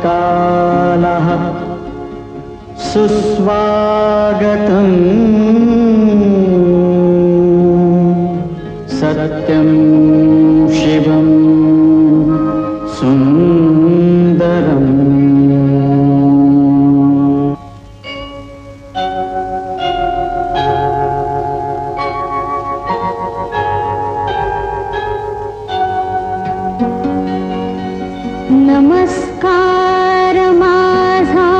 प्रातःकालः सुस्वागतम् सत्यं शिवं सुन्दरम्। नमस्कार माझा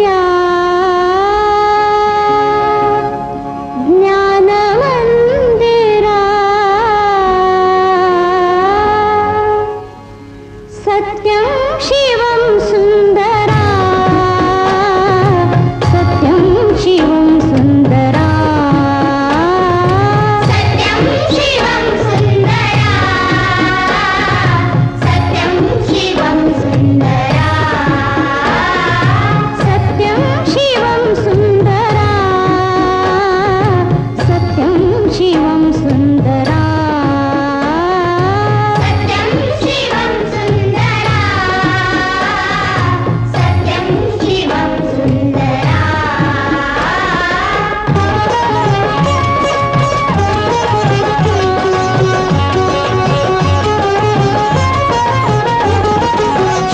या ज्ञान मंदिरा, सत्यं शिवं सुंदरा, सत्यं शिवं सुंदरा, सत्यं शिवं सुंदरा, सत्यं शिवं सुंदरा, सत्यं शिवं सुंदरा, सत्यं शिवं सुंदरा, सत्यं शिवं सुंदरा, सत्यं शिवं सुंदरा।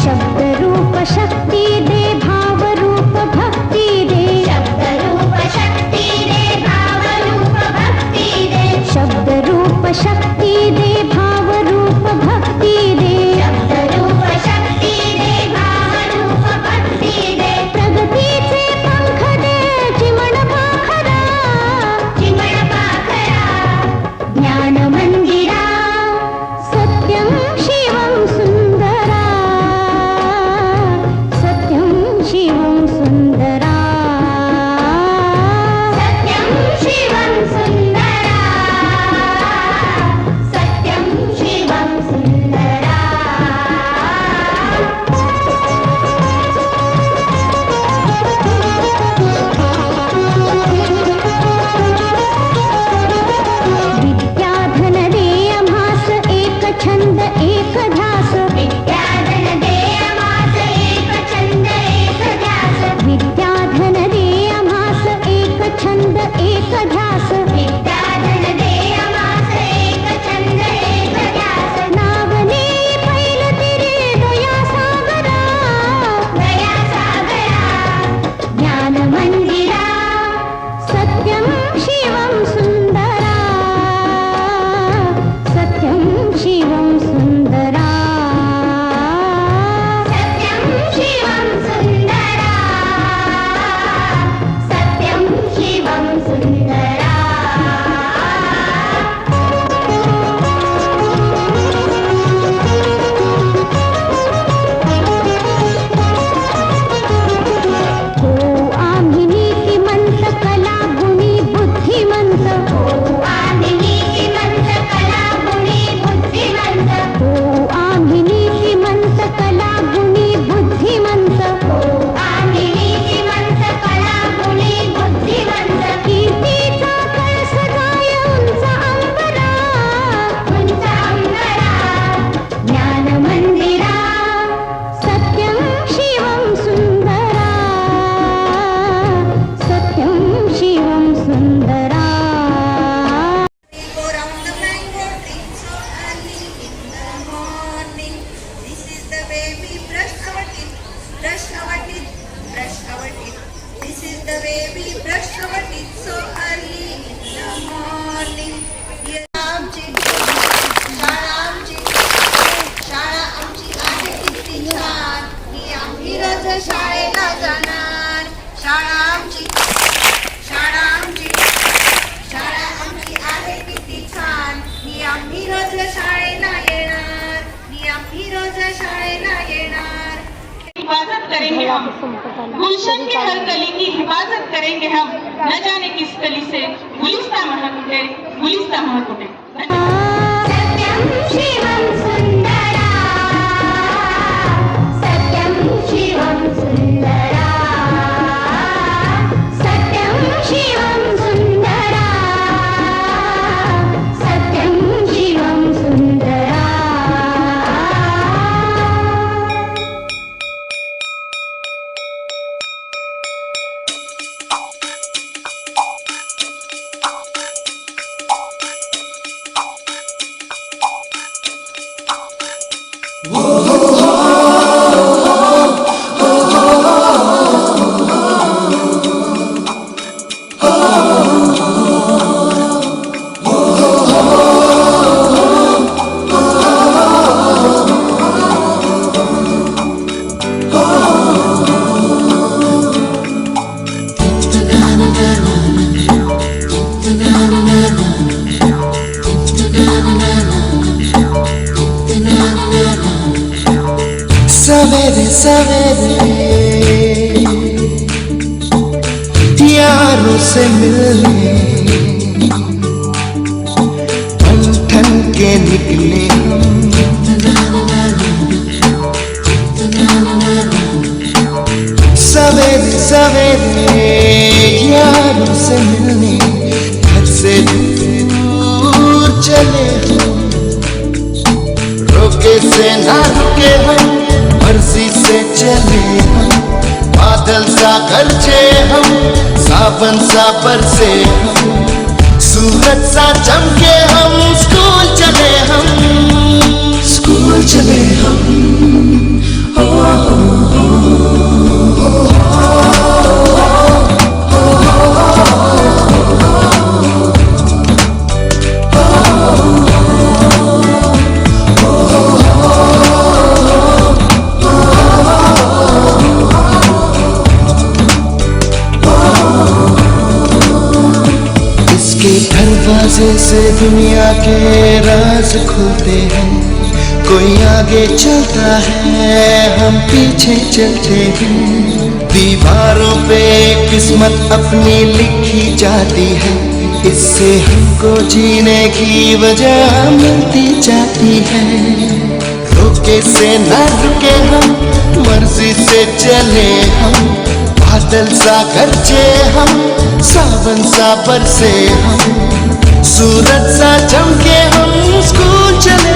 शब्द रूप शक्ती दे, भाव रूप भक्ती दे, शब्द रूप शक्ती दे, भाव रूप भक्ती दे, शब्द रूप शक्ती दे, भाव रूप भक्ती दे, शब्द रूप शक्ती दे, भाव रूप भक्ती दे, प्रगतीचे पंख दे, चिमण पाखरा, चिमण पाखरा, ज्ञान मंदिरा, सत्यं शिवं सुंदरा, सत्यं शिवं सुंदरा, सत्यं शिवं सुंदरा, सत्यं शिवं सुंदरा। विद्याधन दे आम्हास एक छंद एक ध्यास, विद्याधन दे आम्हास एक छंद एक ध्यास, विद्याधन दे आम्हास एक छंद एक ध्यास, विद्याधन दे आम्हास एक छंद एक ध्यास, नावने पैल तिरे दया सागरा, दया सागरा, ज्ञान मंदिरा, सत्यं शिवं सुंदरा, सत्यं शिवं सुंदरा, सत्यं शिवं सुंदरा, सत्यं शिवं सुंदरा। हो आम्ही नीतिमंत कला गुणी बुद्धिमंत, हो आम्ही नीतिमंत कला गुणी बुद्धिमंत, हो आम्ही नीतिमंत कला गुणी बुद्धिमंत, हो आम्ही नीतिमंत कला गुणी बुद्धिमंत, कीर्तीचा कळस गाय उंच अंबरा, उंच अंबरा, ज्ञान मंदिरा, सत्यं शिवं सुंदरा, सत्यं शिवं सुंदरा। Go round the mango tree so early in the morning. This is the way we brush our teeth, brush our teeth, brush our teeth. This is the way we brush our teeth so early in the morning. Here आमची शाळा आमची आहे किती छान, ही आम्ही रोज शाळेला जाणार. शाळा आमची आहे किती छान, ही आम्ही रोज शाळेला येणार, ही आम्ही रोज शाळेला येणार. हिफाजत करेंगे हम, गुलशन की हर कली की हिफाजत करेंगे हम, न जाने किस कली से गुलिस्ता महक उठे। सत्यं शिवं सुंदरा, सत्यं शिवं सुंदरा, सत्यं शिवं सुंदरा, सत्यं शिवं सुंदरा। सवेरे सवेरे यारों से मिलने ठन ठन के निकले सवेरे सवेरे यारों से मिलने घर से दूर चले रोके से ना रुके हम मर्जी से चले हम बादल सा गरजे हम सावन सा बरसे हम सूरज सा चमके हम स्कूल चले हम दरवाजे से दुनिया के राज खुलते हैं कोई आगे चलता है हम पीछे चलते हैं दीवारों पे किस्मत अपनी लिखी जाती है इससे हमको जीने की वजह मिलती जाती है रोके से न रुके हम मर्जी से चले हम बादल सा गरजे हम सावन सा बरसे हम सूरज सा चमके हम स्कूल चले